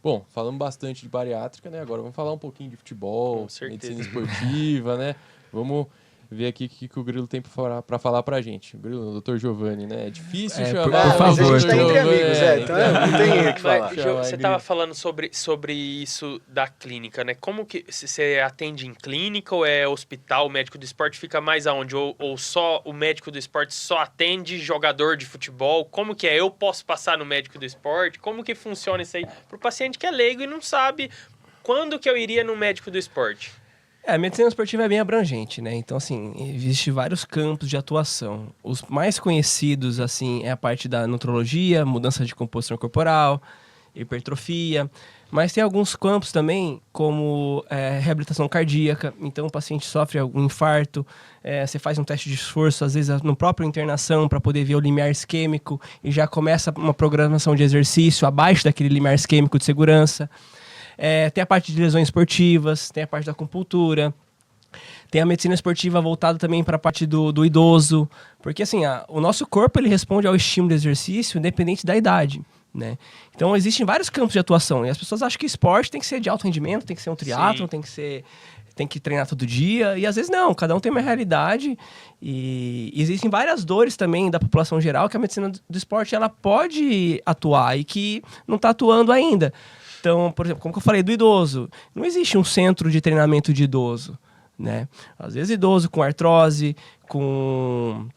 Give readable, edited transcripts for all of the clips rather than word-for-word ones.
Bom, falamos bastante de bariátrica, né? Agora vamos falar um pouquinho de futebol, Com certeza. medicina esportiva, né? Vamos ver aqui o que o Grilo tem para falar pra gente. O Grilo, o Dr. Giovanni, né? É difícil chamar por o favor. Dr. Mas a gente tá entre Giovanni, amigos, então não tem o que falar. Mas, você estava falando sobre isso da clínica, né? Como que você atende em clínica ou é hospital? O médico do esporte fica mais aonde? Ou só o médico do esporte só atende jogador de futebol? Como que é? Eu posso passar no médico do esporte? Como que funciona isso aí? Para o paciente que é leigo e não sabe quando que eu iria no médico do esporte. A medicina esportiva é bem abrangente, né? Então, assim, existe vários campos de atuação. Os mais conhecidos, assim, é a parte da nutrologia, mudança de composição corporal, hipertrofia. Mas tem alguns campos também, como reabilitação cardíaca. Então, o paciente sofre algum infarto, você faz um teste de esforço, às vezes no próprio internação, para poder ver o limiar isquêmico, e já começa uma programação de exercício abaixo daquele limiar isquêmico de segurança. Tem a parte de lesões esportivas, tem a parte da acupuntura, tem a medicina esportiva voltada também para a parte do idoso, porque assim, o nosso corpo ele responde ao estímulo do exercício independente da idade, né? Então existem vários campos de atuação e as pessoas acham que esporte tem que ser de alto rendimento, tem que ser um triatlon, tem que treinar todo dia, e às vezes não, cada um tem uma realidade e existem várias dores também da população geral que a medicina do esporte ela pode atuar e que não está atuando ainda. Então, por exemplo, como que eu falei do idoso, não existe um centro de treinamento de idoso, né? Às vezes idoso com artrose, com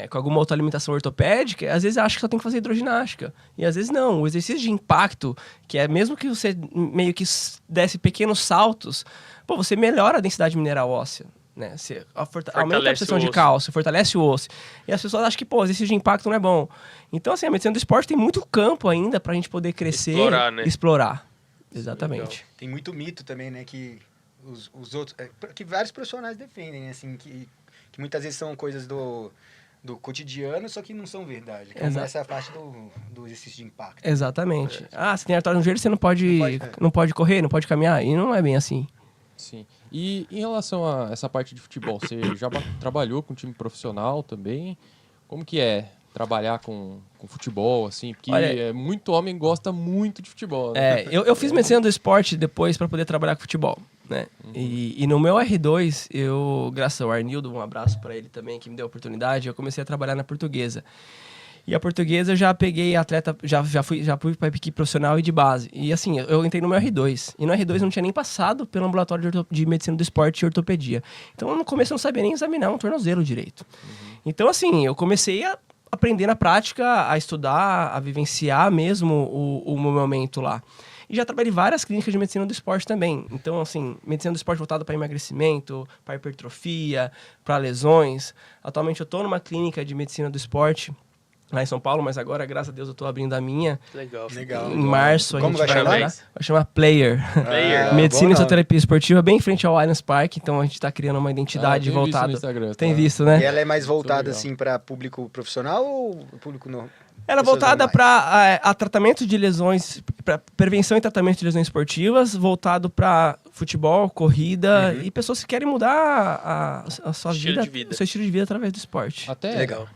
alguma outra limitação ortopédica, às vezes acha que só tem que fazer hidroginástica. E às vezes não. O exercício de impacto, que é mesmo que você meio que desse pequenos saltos, você melhora a densidade mineral óssea. Né? Você aumenta a absorção de cálcio, fortalece o osso. E as pessoas acham que, exercício de impacto não é bom. Então, assim, a medicina do esporte tem muito campo ainda pra gente poder crescer e explorar. Exatamente. Legal. Tem muito mito também, né, que os outros... que vários profissionais defendem, né, assim, que muitas vezes são coisas do cotidiano, só que não são verdade. Como essa é a parte do exercício de impacto. Exatamente. Você tem artrose no joelho, você não pode correr, não pode caminhar. E não é bem assim. Sim. E em relação a essa parte de futebol, você já trabalhou com time profissional também? Como que é trabalhar com futebol, assim? Porque muito homem gosta muito de futebol, né? Eu fiz medicina do esporte depois para poder trabalhar com futebol, né? Uhum. E no meu R2, graças ao Arnildo, um abraço para ele também, que me deu a oportunidade, eu comecei a trabalhar na Portuguesa. E a Portuguesa eu já peguei atleta, já fui para equipe profissional e de base. E assim, eu entrei no meu R2. E no R2 eu não tinha nem passado pelo ambulatório de medicina do esporte e ortopedia. Então no começo eu não sabia nem examinar um tornozelo direito. Uhum. Então assim, eu comecei a aprender na prática, a estudar, a vivenciar mesmo o meu momento lá. E já trabalhei em várias clínicas de medicina do esporte também. Então, assim, medicina do esporte voltada para emagrecimento, para hipertrofia, para lesões. Atualmente eu estou numa clínica de medicina do esporte lá em São Paulo, mas agora, graças a Deus, eu tô abrindo a minha. Legal. Em março, como a gente vai chamar Player. Player. Medicina e Fisioterapia Esportiva, bem em frente ao Allianz Parque. Então, a gente tá criando uma identidade voltada. Tem visto, né? E ela é mais voltada, assim, para público profissional ou público não? Ela é voltada para tratamento de lesões, para prevenção e tratamento de lesões esportivas, voltado para futebol, corrida e pessoas que querem mudar a sua vida, o seu estilo de vida através do esporte. Até legal.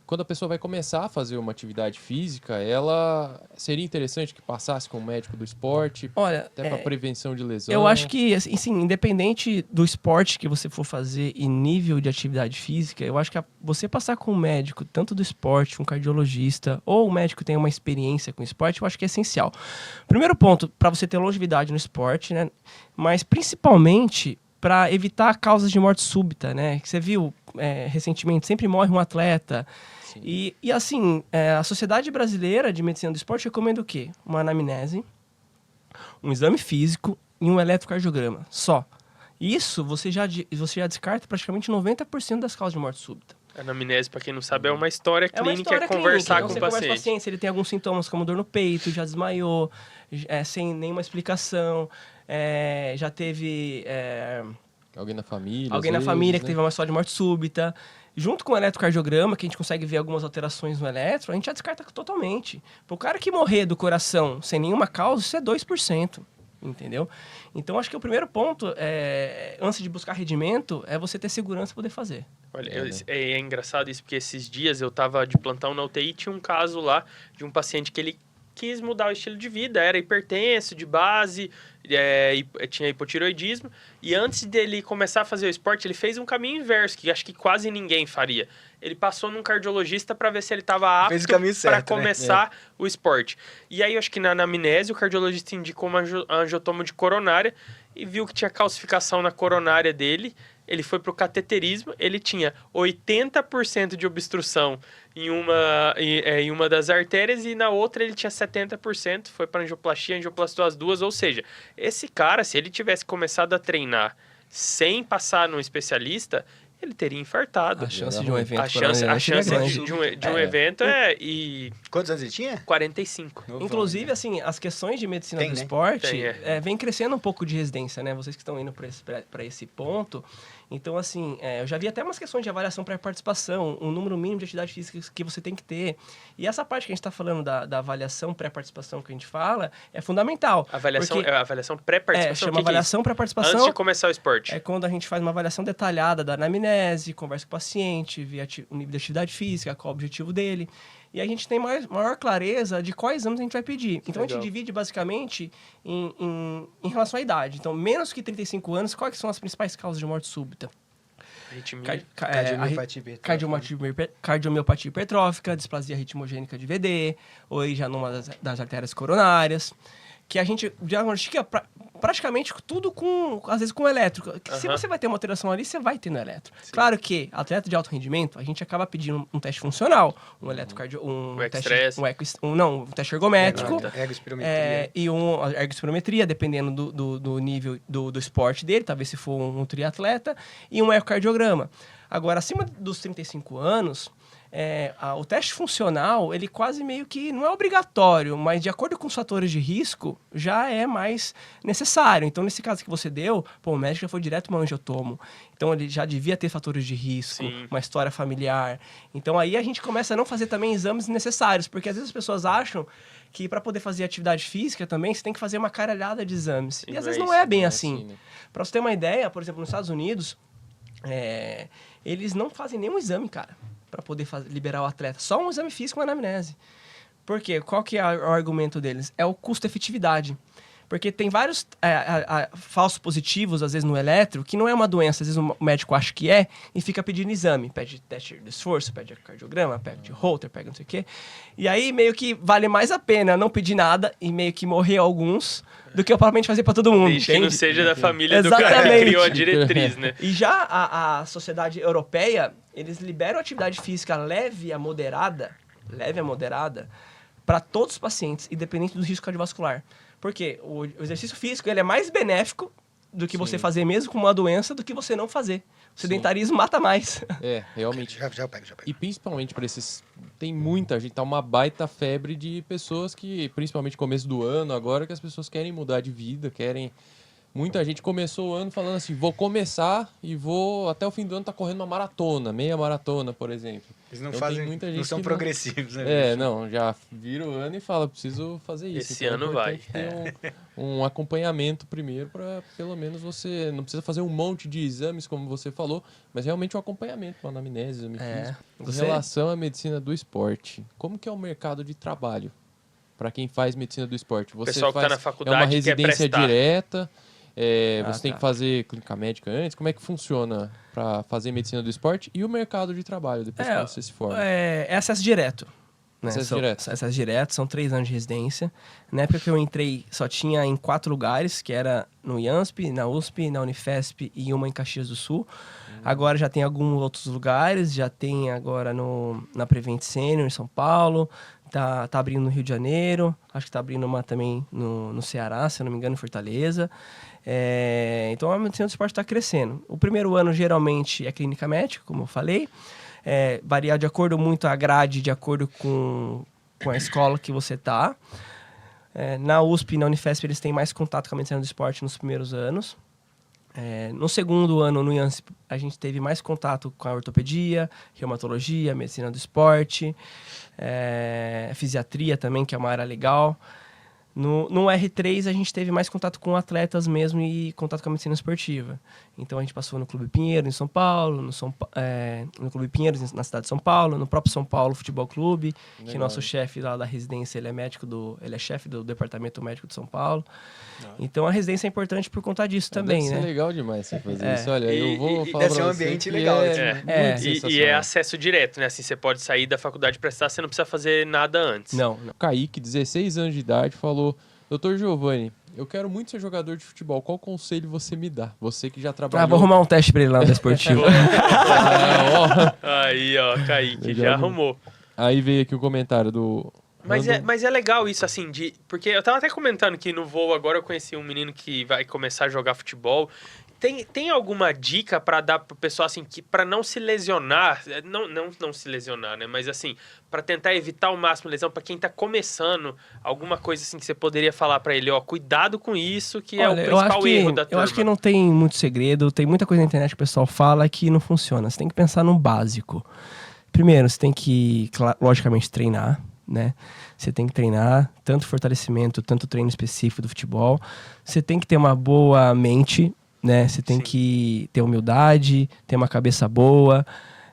Quando a pessoa vai começar a fazer uma atividade física, ela seria interessante que passasse com o médico do esporte, até para prevenção de lesão. Eu acho que, assim, independente do esporte que você for fazer e nível de atividade física, eu acho que você passar com um médico, tanto do esporte, um cardiologista, ou o médico tem uma experiência com esporte, eu acho que é essencial. Primeiro ponto, para você ter longevidade no esporte, né? Mas principalmente para evitar causas de morte súbita, né? Que você viu recentemente, sempre morre um atleta. E assim, a Sociedade Brasileira de Medicina do Esporte recomenda o quê? Uma anamnese, um exame físico e um eletrocardiograma, só. Isso você já descarta praticamente 90% das causas de morte súbita. Anamnese, para quem não sabe, é uma história clínica, é conversar com o paciente. Se ele tem alguns sintomas como dor no peito, já desmaiou, sem nenhuma explicação, já teve... alguém na família. Alguém na família que teve uma história de morte súbita. Junto com o eletrocardiograma, que a gente consegue ver algumas alterações no eletro, a gente já descarta totalmente. Para o cara que morrer do coração sem nenhuma causa, isso é 2%. Entendeu? Então, acho que o primeiro ponto, antes de buscar rendimento, é você ter segurança para poder fazer. Olha, é engraçado isso, porque esses dias eu tava de plantão na UTI e tinha um caso lá de um paciente que ele quis mudar o estilo de vida, era hipertenso, de base, tinha hipotireoidismo, e antes dele começar a fazer o esporte, ele fez um caminho inverso, que acho que quase ninguém faria. Ele passou num cardiologista para ver se ele estava apto para começar o esporte. E aí, acho que na anamnese, o cardiologista indicou uma angiotomo de coronária e viu que tinha calcificação na coronária dele. Ele foi para o cateterismo, ele tinha 80% de obstrução em uma das artérias e na outra ele tinha 70%, foi para angioplastia, angioplastou as duas. Ou seja, esse cara, se ele tivesse começado a treinar sem passar num especialista, ele teria infartado. A chance de um evento A chance de um evento e... Quantos anos ele tinha? 45. Inclusive, assim, as questões de medicina do esporte vem crescendo um pouco de residência, né? Vocês que estão indo para esse ponto. Então, assim, eu já vi até umas questões de avaliação pré-participação, um número mínimo de atividade física que você tem que ter. E essa parte que a gente está falando da avaliação pré-participação que a gente fala é fundamental. Avaliação pré-participação? Chama avaliação pré-participação. Antes de começar o esporte. É quando a gente faz uma avaliação detalhada da anamnese, conversa com o paciente, vê o nível de atividade física, qual o objetivo dele. E a gente tem maior clareza de quais exames a gente vai pedir. Então, a gente divide basicamente em relação à idade. Então, menos que 35 anos, quais são as principais causas de morte súbita? Cardiomiopatia hipertrófica, displasia ritmogênica de VD, ou aí já numa das artérias coronárias, que a gente diagnostica praticamente tudo às vezes com elétrico. Se você vai ter uma alteração ali, você vai ter no eletro. Sim. Claro que, atleta de alto rendimento, a gente acaba pedindo um teste funcional, um eletrocardio... um teste ergométrico. Ergospirometria. E uma ergospirometria, dependendo do nível do esporte dele, talvez se for um triatleta, e um ecocardiograma. Agora, acima dos 35 anos... o teste funcional, ele quase meio que não é obrigatório, mas de acordo com os fatores de risco, já é mais necessário. Então, nesse caso que você deu, o médico já foi direto para um angiotomo. Então, ele já devia ter fatores de risco, uma história familiar. Então, aí a gente começa a não fazer também exames necessários, porque às vezes as pessoas acham que para poder fazer atividade física também, você tem que fazer uma caralhada de exames. E às vezes não é bem assim. Para você ter uma ideia, por exemplo, nos Estados Unidos, eles não fazem nenhum exame, cara, para poder liberar o atleta. Só um exame físico e uma anamnese. Por quê? Qual que é o argumento deles? É o custo-efetividade. Porque tem vários falsos positivos, às vezes, no eletro, que não é uma doença. Às vezes o médico acha que é e fica pedindo exame. Pede teste de esforço, pede cardiograma, pede Holter, pega não sei o quê. E aí, meio que vale mais a pena não pedir nada e meio que morrer alguns do que eu provavelmente fazer para todo mundo. Desde que não seja da família do cara que criou a diretriz, né? E já a sociedade europeia, eles liberam atividade física leve a moderada para todos os pacientes, independente do risco cardiovascular. Porque o exercício físico ele é mais benéfico do que você fazer mesmo com uma doença do que você não fazer. O sedentarismo mata mais. Realmente. Já pego. E principalmente para esses... Tem muita gente, tá uma baita febre de pessoas que, principalmente no começo do ano, agora que as pessoas querem mudar de vida, querem... Muita gente começou o ano falando assim, vou começar e vou até o fim do ano tá correndo uma maratona, meia maratona, por exemplo. Eles não não são progressivos, né? Já vira o ano e fala, preciso fazer isso. Esse ano vai. Ter um acompanhamento primeiro para pelo menos você não precisa fazer um monte de exames, como você falou, mas realmente um acompanhamento, uma anamnese, exame físico. Em relação à medicina do esporte, como que é o mercado de trabalho para quem faz medicina do esporte? O pessoal que está na faculdade é uma residência direta? Você tem tá. que fazer clínica médica antes? Como é que funciona para fazer medicina do esporte? E o mercado de trabalho, depois que você se forma? É acesso direto. Né? Acesso direto, são 3 anos de residência. Na época que eu entrei, só tinha em 4 lugares, que era no IANSP, na USP, na Unifesp e uma em Caxias do Sul. Agora já tem alguns outros lugares, já tem agora na Prevent Senior, em São Paulo, tá abrindo no Rio de Janeiro, acho que tá abrindo uma também no Ceará, se eu não me engano, em Fortaleza. Então a medicina do esporte está crescendo. O primeiro ano geralmente é clínica médica, como eu falei, varia de acordo muito a grade, de acordo com a escola que você está. Na USP e na Unifesp eles têm mais contato com a medicina do esporte nos primeiros anos. No segundo ano, no IANSP, a gente teve mais contato com a ortopedia, reumatologia, medicina do esporte, fisiatria também, que é uma área legal. No R3 a gente teve mais contato com atletas mesmo e contato com a medicina esportiva. Então a gente passou no Clube Pinheiro em São Paulo, no Clube Pinheiros na cidade de São Paulo, no próprio São Paulo Futebol Clube, Legal. que nosso chefe lá da residência, ele é chefe do departamento médico de São Paulo. Então a residência é importante por conta disso também, deve né? ser legal demais você fazer isso. Olha, E- eu vou e falar deve pra ser um você ambiente que legal, é, assim, muito E é sensacional. acesso direto, né? Assim, você pode sair da faculdade pra estudar, você não precisa fazer nada antes. Não. O Kaique, 16 anos de idade, falou: Doutor Giovanni, eu quero muito ser jogador de futebol. Qual conselho você me dá? Você que já trabalhou... Vou arrumar um teste pra ele lá no Desportivo. Aí, ó, Kaique, Legal, já né? arrumou. Aí veio aqui o comentário do... Mas é legal isso, assim, porque eu tava até comentando que no voo agora eu conheci um menino que vai começar a jogar futebol. Tem alguma dica pra dar pro pessoal, assim, que para não se lesionar, não se lesionar, né? Mas, assim, pra tentar evitar o máximo lesão, pra quem tá começando, alguma coisa, assim, que você poderia falar pra ele, ó, cuidado com isso, que é o Olha, principal erro da turma. Eu acho que não tem muito segredo, tem muita coisa na internet que o pessoal fala que não funciona. Você tem que pensar no básico. Primeiro, você tem que, logicamente, treinar, né? Você tem que treinar, tanto fortalecimento, tanto treino específico do futebol. Você tem que ter uma boa mente, né? Você tem que ter humildade, ter uma cabeça boa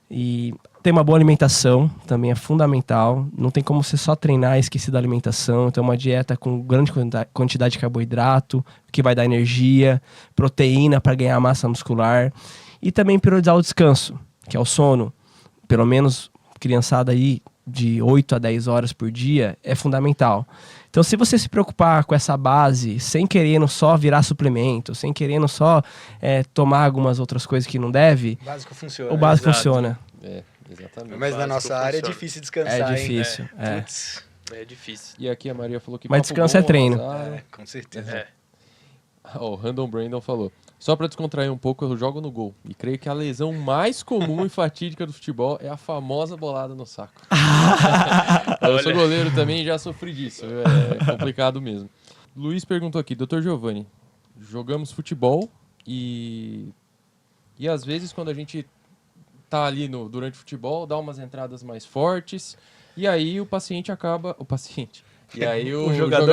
e ter uma boa alimentação também é fundamental. Não tem como você só treinar e esquecer da alimentação. Então, uma dieta com grande quantidade de carboidrato, que vai dar energia, proteína para ganhar massa muscular. E também priorizar o descanso, que é o sono. Pelo menos, criançada aí, de 8 a 10 horas por dia, é fundamental. Então, se você se preocupar com essa base, sem querendo só virar suplemento, sem querendo só tomar algumas outras coisas que não deve, O básico funciona. o básico Exato. funciona. É, exatamente. Mas na básico nossa área é funciona. difícil descansar, É hein? difícil. É. Putz, É difícil. E aqui a Maria falou que... Mas papo descanso bom, é treino. azar. com certeza. É. O Random Brandon falou: só pra descontrair um pouco, eu jogo no gol. E creio que a lesão mais comum e fatídica do futebol é a famosa bolada no saco. Eu sou Olha. goleiro também e já sofri disso. É complicado mesmo. Luiz perguntou aqui: Dr. Giovanni, jogamos futebol e às vezes quando a gente tá ali durante o futebol, dá umas entradas mais fortes e aí o paciente acaba... O paciente... E aí o jogador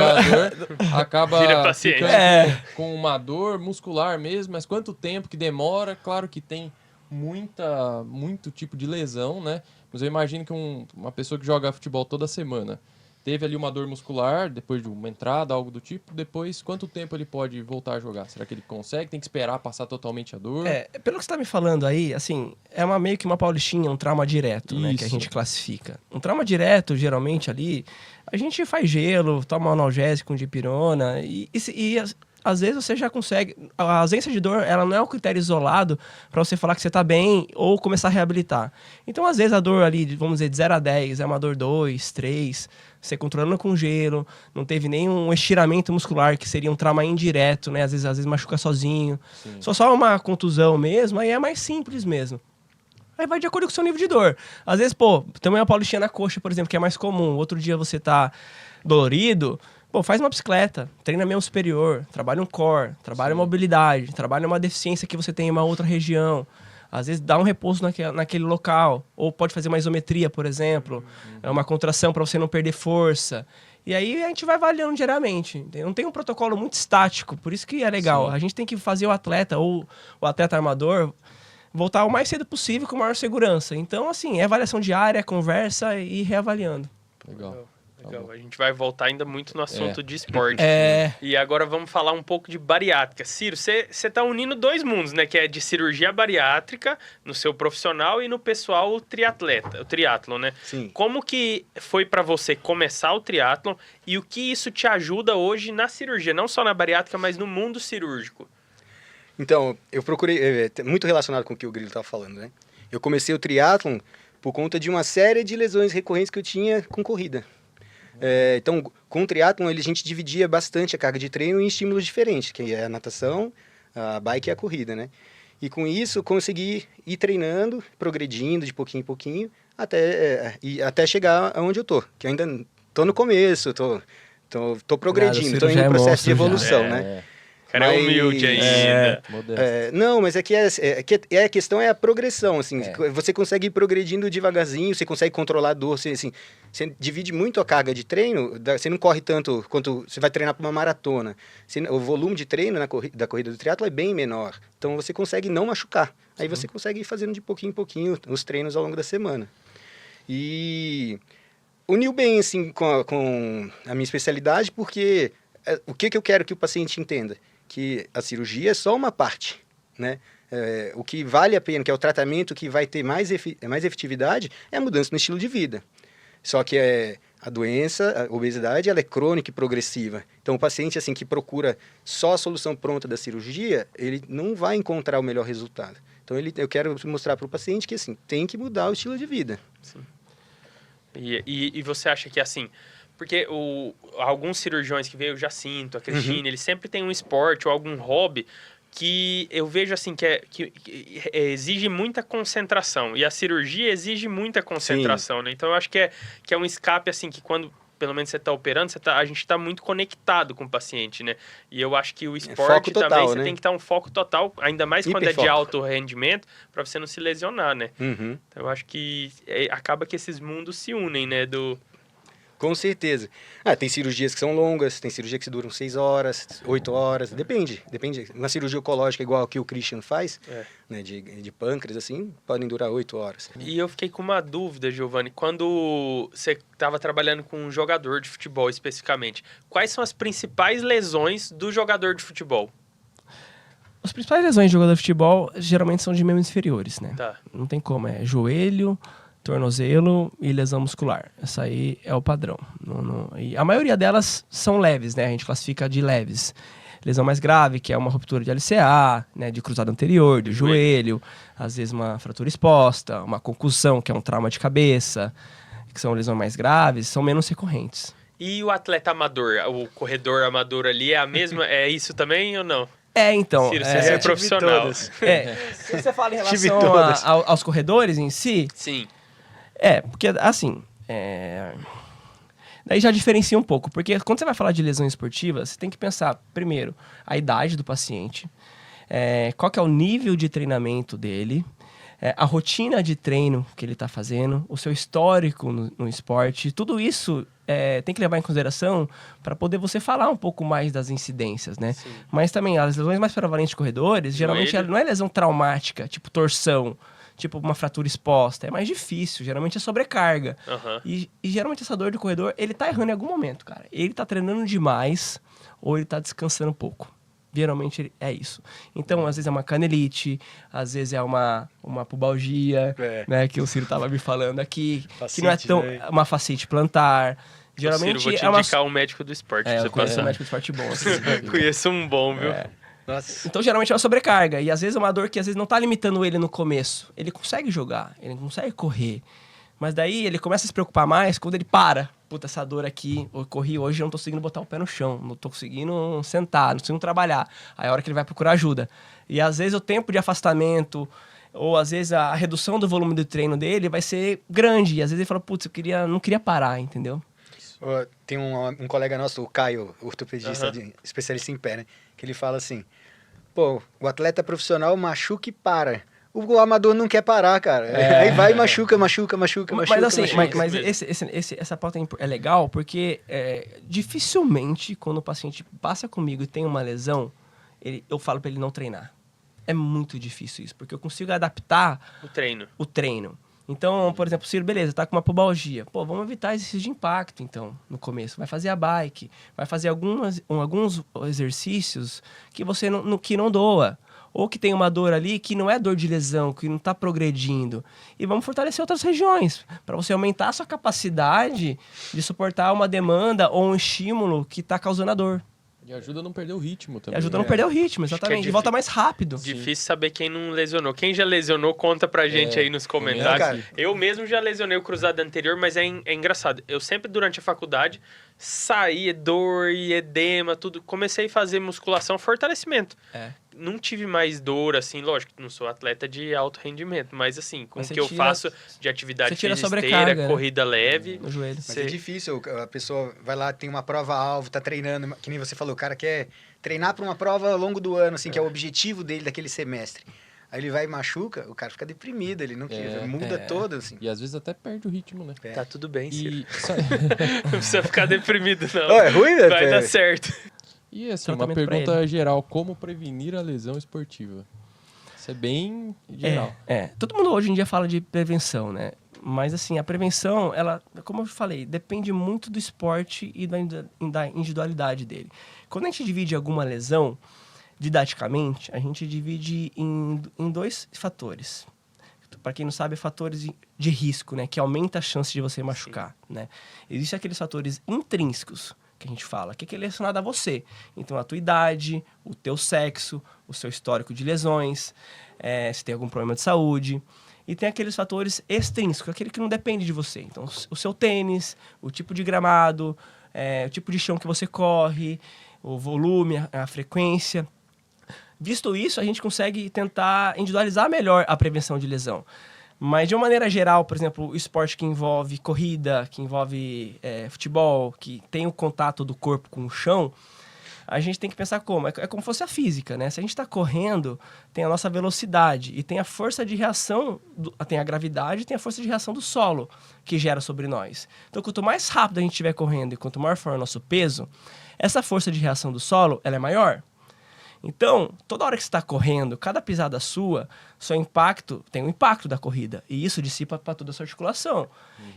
acaba Vira paciente. ficando com uma dor muscular mesmo, mas quanto tempo que demora? Claro que tem muito tipo de lesão, né? Mas eu imagino que uma pessoa que joga futebol toda semana teve ali uma dor muscular, depois de uma entrada, algo do tipo, depois quanto tempo ele pode voltar a jogar? Será que ele consegue? Tem que esperar passar totalmente a dor? Pelo que você tá me falando aí, assim, meio que uma paulistinha, um trauma direto, né, que a Isso. gente classifica. Um trauma direto, geralmente ali, a gente faz gelo, toma um analgésico, um dipirona, às vezes você já consegue... A ausência de dor, ela não é um critério isolado para você falar que você tá bem ou começar a reabilitar. Então, às vezes, a dor ali, vamos dizer, de 0 a 10, é uma dor 2, 3, você controlando com gelo, não teve nenhum estiramento muscular, que seria um trauma indireto, né? Às vezes machuca sozinho. Sim. Só uma contusão mesmo, aí é mais simples mesmo. Aí vai de acordo com o seu nível de dor. Às vezes, também uma paulistinha na coxa, por exemplo, que é mais comum. Outro dia você tá dolorido, faz uma bicicleta, treina membro superior, trabalha um core, trabalha mobilidade, trabalha uma deficiência que você tem em uma outra região. Às vezes dá um repouso naquele local. Ou pode fazer uma isometria, por exemplo. É uma contração para você não perder força. E aí a gente vai avaliando diariamente. Não tem um protocolo muito estático, por isso que é legal. Sim. A gente tem que fazer o atleta ou o atleta armador voltar o mais cedo possível com maior segurança. Então, assim, é avaliação diária, conversa e reavaliando. Legal. Legal. A gente vai voltar ainda muito no assunto de esporte. E agora vamos falar um pouco de bariátrica. Ciro, você tá unindo dois mundos, né? Que é de cirurgia bariátrica no seu profissional e no pessoal o triatlon, né? Sim. Como que foi para você começar o triatlon e o que isso te ajuda hoje na cirurgia? Não só na bariátrica, mas no mundo cirúrgico. Então, eu procurei, muito relacionado com o que o Grilo estava falando, né? Eu comecei o triatlon por conta de uma série de lesões recorrentes que eu tinha com corrida. Então, com o triatlon, a gente dividia bastante a carga de treino em estímulos diferentes, que é a natação, a bike e a corrida, né? E com isso, eu consegui ir treinando, progredindo de pouquinho em pouquinho, até chegar aonde eu tô, que eu ainda tô no começo, tô progredindo, tô já em é processo de monstro, já. evolução, né? cara é humilde ainda. Não, mas a questão é a progressão, assim. Você consegue ir progredindo devagarzinho, você consegue controlar a dor, você divide muito a carga de treino, você não corre tanto quanto você vai treinar para uma maratona. O volume de treino da corrida do triatlo é bem menor, então você consegue não machucar. Aí você consegue ir fazendo de pouquinho em pouquinho os treinos ao longo da semana. E uniu bem, assim, com a minha especialidade, porque o que eu quero que o paciente entenda? Que a cirurgia é só uma parte, né? O que vale a pena, que é o tratamento que vai ter mais efetividade, é a mudança no estilo de vida. Só que a doença, a obesidade, ela é crônica e progressiva. Então, o paciente assim, que procura só a solução pronta da cirurgia, ele não vai encontrar o melhor resultado. Então, eu quero mostrar para o paciente que assim, tem que mudar o estilo de vida. Sim. E você acha que assim... Porque alguns cirurgiões que veio, o Jacinto, a Cristina, eles sempre têm um esporte ou algum hobby que eu vejo assim que exige muita concentração. E a cirurgia exige muita concentração, né? Então eu acho que é um escape assim que quando pelo menos você está operando, a gente está muito conectado com o paciente, né? E eu acho que o esporte total, também, você tem que estar um foco total, ainda mais quando é de alto rendimento, para você não se lesionar, né? Então eu acho que acaba que esses mundos se unem, né? Com certeza. Tem cirurgias que são longas, tem cirurgia que duram 6 horas, 8 horas, depende. Uma cirurgia oncológica igual a que o Christian faz, né, de pâncreas, assim, podem durar 8 horas. E eu fiquei com uma dúvida, Giovanni, quando você estava trabalhando com um jogador de futebol especificamente, quais são as principais lesões do jogador de futebol? As principais lesões de jogador de futebol geralmente são de membros inferiores, né? Tá. Não tem como, é joelho, tornozelo e lesão muscular. Essa aí é o padrão. E a maioria delas são leves, né? A gente classifica de leves. Lesão mais grave, que é uma ruptura de LCA, né? De cruzado anterior, do joelho. Às vezes uma fratura exposta, uma concussão, que é um trauma de cabeça, que são lesões mais graves, são menos recorrentes. E o atleta amador, o corredor amador ali, é a mesma? É isso também ou não? Então... Ciro, você é profissional. Se você fala em relação aos corredores em si... Sim. Porque assim, daí já diferencia um pouco, porque quando você vai falar de lesão esportiva, você tem que pensar, primeiro, a idade do paciente, qual que é o nível de treinamento dele, a rotina de treino que ele está fazendo, o seu histórico no esporte, tudo isso tem que levar em consideração para poder você falar um pouco mais das incidências, né? Sim. Mas também, as lesões mais prevalentes de corredores, geralmente não é lesão traumática, tipo torção, tipo uma fratura exposta, é mais difícil, geralmente é sobrecarga. E geralmente essa dor de corredor, ele tá errando em algum momento, cara. Ele tá treinando demais ou ele tá descansando um pouco. Geralmente é isso. Então, às vezes é uma canelite, às vezes é uma pubalgia, né, que o Ciro tava me falando aqui, facite, que não é tão... Uma fascite plantar. Geralmente Ciro, vou te indicar um médico do esporte. Eu conheço um médico do esporte bom. Assim, conheço um bom, viu? Nossa. Então, geralmente é uma sobrecarga. E às vezes é uma dor que às vezes não tá limitando ele no começo. Ele consegue jogar, ele consegue correr. Mas daí ele começa a se preocupar mais quando ele para. Puta, essa dor aqui, eu corri hoje, eu não tô conseguindo botar o pé no chão. Não tô conseguindo sentar, não tô conseguindo trabalhar. Aí é a hora que ele vai procurar ajuda. E às vezes o tempo de afastamento, ou às vezes a redução do volume do treino dele vai ser grande. E às vezes ele fala, putz, não queria parar, entendeu? Tem um colega nosso, o Caio, ortopedista, especialista em pé, né? Que ele fala assim, pô, o atleta profissional machuca e para. O amador não quer parar, cara. Aí vai e machuca. Mas assim, essa pauta é legal porque dificilmente quando o paciente passa comigo e tem uma lesão, eu falo pra ele não treinar. É muito difícil isso, porque eu consigo adaptar o treino. Então, por exemplo, Ciro, beleza, tá com uma pubalgia. Pô, vamos evitar exercícios de impacto, então, no começo. Vai fazer a bike, vai fazer alguns exercícios que você não doa. Ou que tem uma dor ali que não é dor de lesão, que não está progredindo. E vamos fortalecer outras regiões, para você aumentar a sua capacidade de suportar uma demanda ou um estímulo que está causando a dor. E ajuda a não perder o ritmo também. Ajuda a não perder o ritmo, exatamente. E volta mais rápido. Difícil saber quem não lesionou. Quem já lesionou, conta pra gente aí nos comentários. Eu mesmo já lesionei o cruzado anterior, mas é engraçado. Eu sempre, durante a faculdade, saí dor e edema, tudo. Comecei a fazer musculação, fortalecimento. não tive mais dor, assim, lógico que não sou atleta de alto rendimento, mas assim, com o que eu tira- faço de atividade você tira física sobrecarga, esteira, né? corrida leve, No joelho. Mas é difícil, a pessoa vai lá, tem uma prova-alvo, tá treinando, que nem você falou, o cara quer treinar para uma prova ao longo do ano, assim, que é o objetivo dele daquele semestre. Aí ele vai e machuca, o cara fica deprimido, ele não quer, muda todo, assim. E às vezes até perde o ritmo, né? tá tudo bem, Ciro. E, Não precisa ficar deprimido, não. Ó, é ruim, né? Vai dar certo. e assim, uma Tratamento pra pergunta geral, como prevenir a lesão esportiva? Isso é bem geral. Todo mundo hoje em dia fala de prevenção, né? Mas assim, a prevenção, ela, como eu falei, depende muito do esporte e da individualidade dele. Quando a gente divide alguma lesão, didaticamente, a gente divide em 2 fatores. Para quem não sabe, fatores de risco, né? Que aumenta a chance de você machucar, né? Existem aqueles fatores intrínsecos que a gente fala, que é relacionado a você. Então, a tua idade, o teu sexo, o seu histórico de lesões, se tem algum problema de saúde. E tem aqueles fatores extrínsecos, aquele que não depende de você. Então, o seu tênis, o tipo de gramado, o tipo de chão que você corre, o volume, a frequência. Visto isso, a gente consegue tentar individualizar melhor a prevenção de lesão. Mas, de uma maneira geral, por exemplo, o esporte que envolve corrida, que envolve futebol, que tem o contato do corpo com o chão, a gente tem que pensar como? É como se fosse a física, né? Se a gente está correndo, tem a nossa velocidade e tem a força de reação, tem a gravidade e tem a força de reação do solo que gera sobre nós. Então, quanto mais rápido a gente estiver correndo e quanto maior for o nosso peso, essa força de reação do solo, ela é maior. Então, toda hora que você está correndo, cada pisada sua, seu impacto, tem um impacto da corrida. E isso dissipa para toda a sua articulação.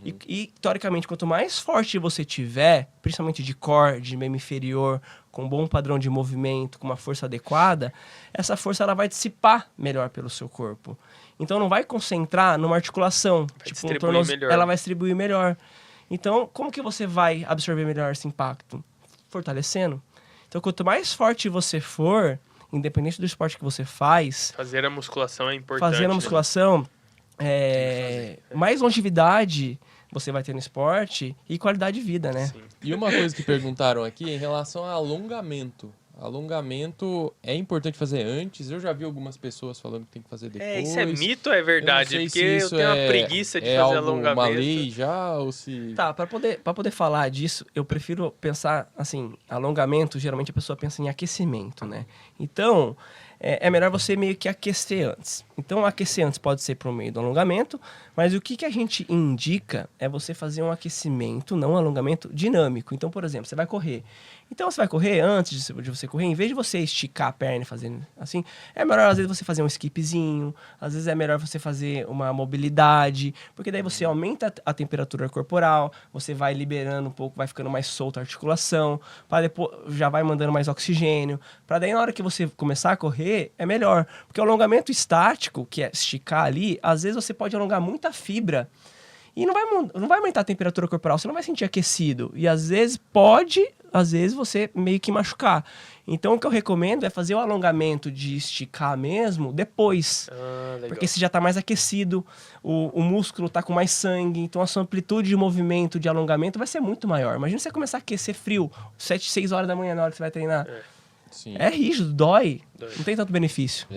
E, teoricamente, quanto mais forte você tiver, principalmente de core, de membro inferior, com um bom padrão de movimento, com uma força adequada, essa força ela vai dissipar melhor pelo seu corpo. Então, não vai concentrar numa articulação. Vai melhor. Ela vai distribuir melhor. Então, como que você vai absorver melhor esse impacto? Fortalecendo. Então, quanto mais forte você for, independente do esporte que você faz... Fazer a musculação é importante. Fazendo a musculação, mais longevidade você vai ter no esporte e qualidade de vida, né? Sim. E uma coisa que perguntaram aqui em relação a alongamento. Alongamento é importante fazer antes? Eu já vi algumas pessoas falando que tem que fazer depois. Isso é mito ou é verdade? Eu não sei Porque se eu isso tenho uma preguiça de fazer alongamento. Uma lei já ou se... Tá, pra poder falar disso, eu prefiro pensar, assim, alongamento, geralmente a pessoa pensa em aquecimento, né? Então, é melhor você meio que aquecer antes. Então, aquecer antes pode ser por meio do alongamento, mas o que a gente indica é você fazer um aquecimento, não um alongamento dinâmico. Então, por exemplo, você vai correr. Então, você vai correr, antes de você correr, em vez de você esticar a perna e fazer assim, é melhor, às vezes, você fazer um skipzinho, às vezes é melhor você fazer uma mobilidade, porque daí você aumenta a temperatura corporal, você vai liberando um pouco, vai ficando mais solta a articulação, para depois já vai mandando mais oxigênio, para daí na hora que você começar a correr, é melhor. Porque o alongamento estático, que é esticar ali, às vezes você pode alongar muita fibra, e não vai aumentar a temperatura corporal, você não vai sentir aquecido. E às vezes você meio que machucar. Então o que eu recomendo é fazer o alongamento de esticar mesmo depois. Legal. Porque você já está mais aquecido, o músculo está com mais sangue, então a sua amplitude de movimento, de alongamento vai ser muito maior. Imagina você começar a aquecer frio, 7, 6 horas da manhã na hora que você vai treinar. Sim. É rígido, dói. Não tem tanto benefício.